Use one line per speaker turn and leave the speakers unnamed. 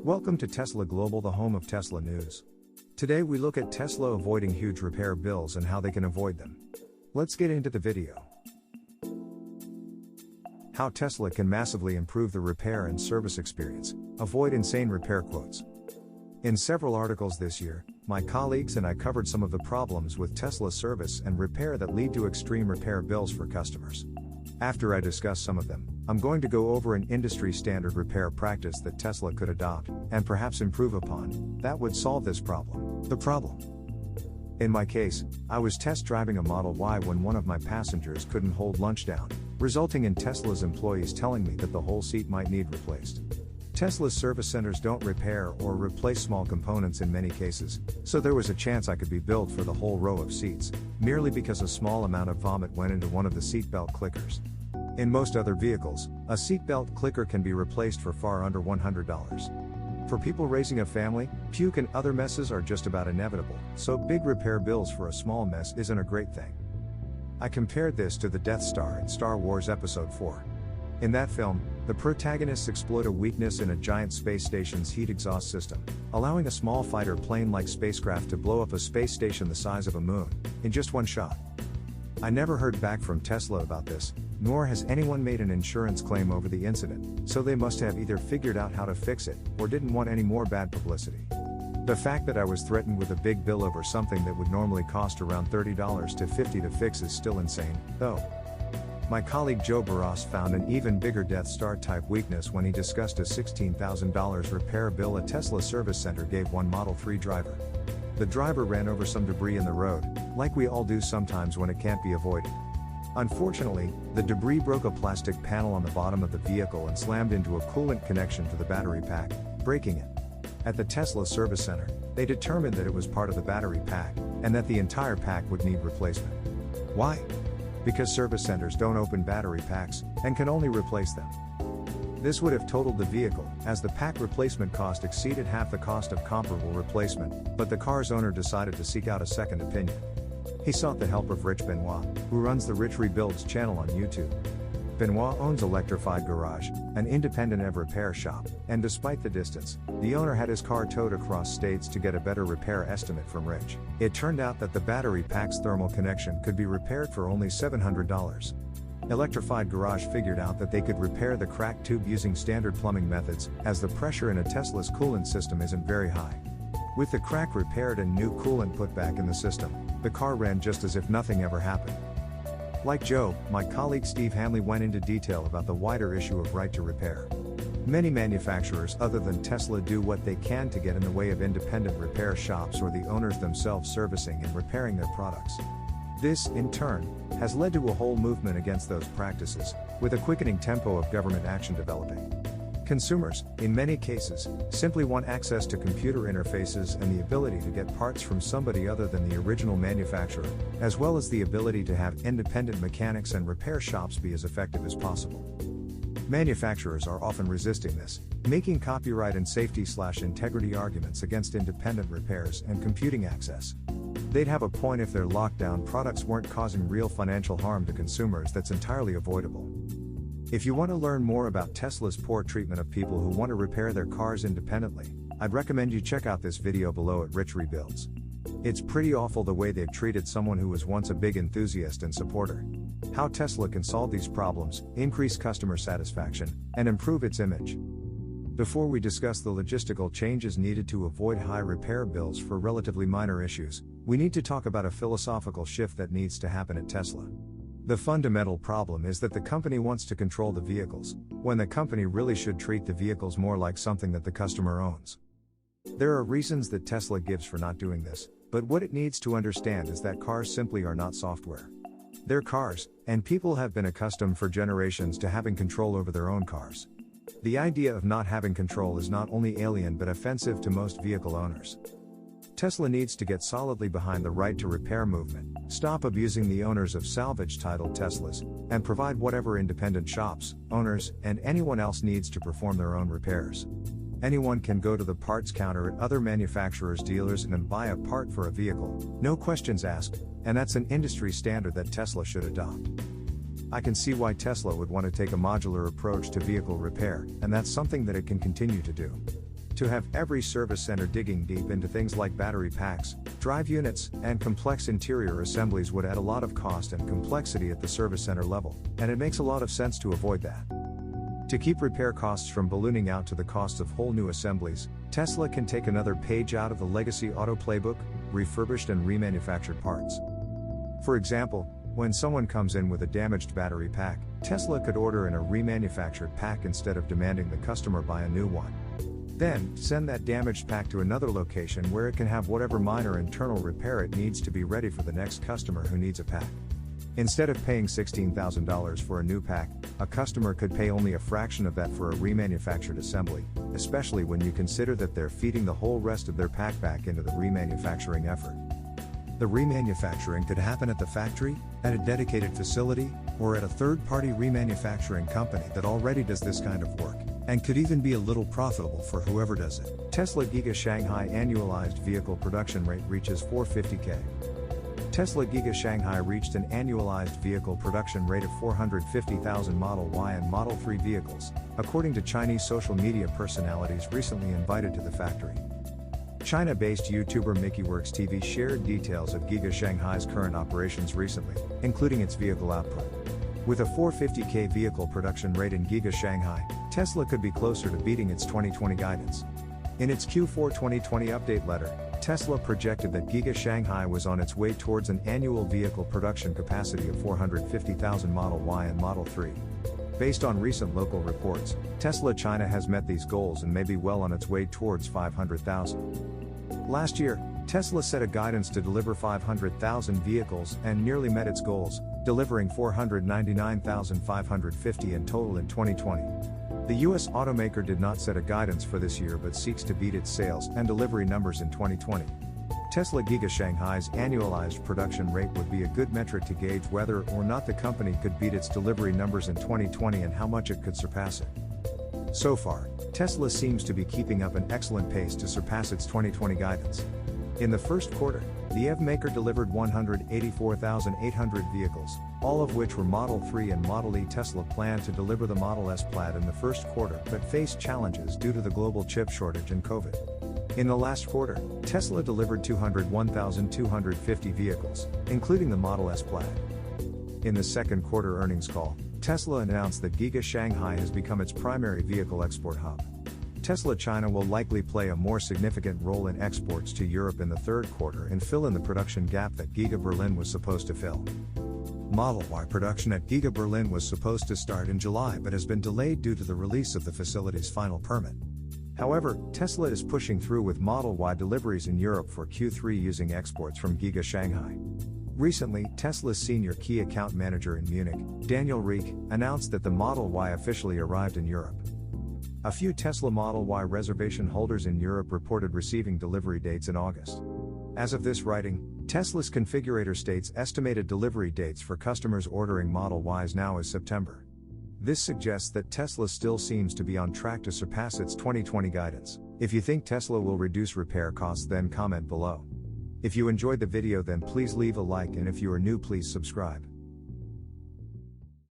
Welcome to Tesla Global, the home of Tesla news. Today we look at Tesla avoiding huge repair bills and how they can avoid them. Let's get into the video. How Tesla can massively improve the repair and service experience, avoid insane repair quotes. In several articles this year, my colleagues and I covered some of the problems with Tesla service and repair that lead to extreme repair bills for customers. After I discuss some of them, I'm going to go over an industry standard repair practice that Tesla could adopt, and perhaps improve upon, that would solve this problem. The problem. In my case, I was test driving a Model Y when one of my passengers couldn't hold lunch down, resulting in Tesla's employees telling me that the whole seat might need replaced. Tesla's service centers don't repair or replace small components in many cases, so there was a chance I could be billed for the whole row of seats, merely because a small amount of vomit went into one of the seatbelt clickers. In most other vehicles, a seatbelt clicker can be replaced for far under $100. For people raising a family, puke and other messes are just about inevitable, so big repair bills for a small mess isn't a great thing. I compared this to the Death Star in Star Wars Episode 4. In that film, the protagonists exploit a weakness in a giant space station's heat exhaust system, allowing a small fighter plane-like spacecraft to blow up a space station the size of a moon, in just one shot. I never heard back from Tesla about this, nor has anyone made an insurance claim over the incident, so they must have either figured out how to fix it, or didn't want any more bad publicity. The fact that I was threatened with a big bill over something that would normally cost around $30 to $50 to fix is still insane, though. My colleague Joe Barros found an even bigger Death Star type weakness when he discussed a $16,000 repair bill a Tesla service center gave one Model 3 driver. The driver ran over some debris in the road, like we all do sometimes when it can't be avoided. Unfortunately, the debris broke a plastic panel on the bottom of the vehicle and slammed into a coolant connection to the battery pack, breaking it. At the Tesla service center, they determined that it was part of the battery pack, and that the entire pack would need replacement. Why? Because service centers don't open battery packs, and can only replace them. This would have totaled the vehicle, as the pack replacement cost exceeded half the cost of comparable replacement, but the car's owner decided to seek out a second opinion. He sought the help of Rich Benoit, who runs the Rich Rebuilds channel on YouTube. Benoit owns Electrified Garage, an independent EV repair shop, and despite the distance, the owner had his car towed across states to get a better repair estimate from Rich. It turned out that the battery pack's thermal connection could be repaired for only $700. Electrified Garage figured out that they could repair the cracked tube using standard plumbing methods, as the pressure in a Tesla's coolant system isn't very high. With the crack repaired and new coolant put back in the system, the car ran just as if nothing ever happened. Like Joe, my colleague Steve Hanley went into detail about the wider issue of right to repair. Many manufacturers other than Tesla do what they can to get in the way of independent repair shops or the owners themselves servicing and repairing their products. This, in turn, has led to a whole movement against those practices, with a quickening tempo of government action developing. Consumers, in many cases, simply want access to computer interfaces and the ability to get parts from somebody other than the original manufacturer, as well as the ability to have independent mechanics and repair shops be as effective as possible. Manufacturers are often resisting this, making copyright and safety/integrity arguments against independent repairs and computing access. They'd have a point if their lockdown products weren't causing real financial harm to consumers that's entirely avoidable. If you want to learn more about Tesla's poor treatment of people who want to repair their cars independently, I'd recommend you check out this video below at Rich Rebuilds. It's pretty awful the way they've treated someone who was once a big enthusiast and supporter. How Tesla can solve these problems, increase customer satisfaction, and improve its image. Before we discuss the logistical changes needed to avoid high repair bills for relatively minor issues, we need to talk about a philosophical shift that needs to happen at Tesla. The fundamental problem is that the company wants to control the vehicles, when the company really should treat the vehicles more like something that the customer owns. There are reasons that Tesla gives for not doing this, but what it needs to understand is that cars simply are not software. They're cars, and people have been accustomed for generations to having control over their own cars. The idea of not having control is not only alien but offensive to most vehicle owners. Tesla needs to get solidly behind the right to repair movement, stop abusing the owners of salvage-titled Teslas, and provide whatever independent shops, owners, and anyone else needs to perform their own repairs. Anyone can go to the parts counter at other manufacturers' dealers and buy a part for a vehicle, no questions asked, and that's an industry standard that Tesla should adopt. I can see why Tesla would want to take a modular approach to vehicle repair, and that's something that it can continue to do. To have every service center digging deep into things like battery packs, drive units, and complex interior assemblies would add a lot of cost and complexity at the service center level, and it makes a lot of sense to avoid that. To keep repair costs from ballooning out to the cost of whole new assemblies, Tesla can take another page out of the legacy auto playbook, refurbished and remanufactured parts. For example, when someone comes in with a damaged battery pack, Tesla could order in a remanufactured pack instead of demanding the customer buy a new one. Then, send that damaged pack to another location where it can have whatever minor internal repair it needs to be ready for the next customer who needs a pack. Instead of paying $16,000 for a new pack, a customer could pay only a fraction of that for a remanufactured assembly, especially when you consider that they're feeding the whole rest of their pack back into the remanufacturing effort. The remanufacturing could happen at the factory, at a dedicated facility, or at a third-party remanufacturing company that already does this kind of work, and could even be a little profitable for whoever does it. Tesla Giga Shanghai annualized vehicle production rate reaches 450K. Tesla Giga Shanghai reached an annualized vehicle production rate of 450,000 Model Y and Model 3 vehicles, according to Chinese social media personalities recently invited to the factory. China-based YouTuber MickeyWorks TV shared details of Giga Shanghai's current operations recently, including its vehicle output. With a 450K vehicle production rate in Giga Shanghai, Tesla could be closer to beating its 2020 guidance. In its Q4 2020 update letter, Tesla projected that Giga Shanghai was on its way towards an annual vehicle production capacity of 450,000 Model Y and Model 3. Based on recent local reports, Tesla China has met these goals and may be well on its way towards 500,000. Last year, Tesla set a guidance to deliver 500,000 vehicles and nearly met its goals, delivering 499,550 in total in 2020. The US automaker did not set a guidance for this year but seeks to beat its sales and delivery numbers in 2020. Tesla Giga Shanghai's annualized production rate would be a good metric to gauge whether or not the company could beat its delivery numbers in 2020 and how much it could surpass it. So far, Tesla seems to be keeping up an excellent pace to surpass its 2020 guidance. In the first quarter, the EV maker delivered 184,800 vehicles, all of which were Model 3 and Model E. Tesla planned to deliver the Model S Plaid in the first quarter but faced challenges due to the global chip shortage and COVID. In the last quarter, Tesla delivered 201,250 vehicles, including the Model S Plaid. In the second quarter earnings call, Tesla announced that Giga Shanghai has become its primary vehicle export hub. Tesla China will likely play a more significant role in exports to Europe in the third quarter and fill in the production gap that Giga Berlin was supposed to fill. Model Y production at Giga Berlin was supposed to start in July but has been delayed due to the release of the facility's final permit. However, Tesla is pushing through with Model Y deliveries in Europe for Q3 using exports from Giga Shanghai. Recently, Tesla's senior key account manager in Munich, Daniel Rieck, announced that the Model Y officially arrived in Europe. A few Tesla Model Y reservation holders in Europe reported receiving delivery dates in August. As of this writing, Tesla's configurator states estimated delivery dates for customers ordering Model Ys now is September. This suggests that Tesla still seems to be on track to surpass its 2020 guidance. If you think Tesla will reduce repair costs, then comment below. If you enjoyed the video, then please leave a like, and if you are new, please subscribe.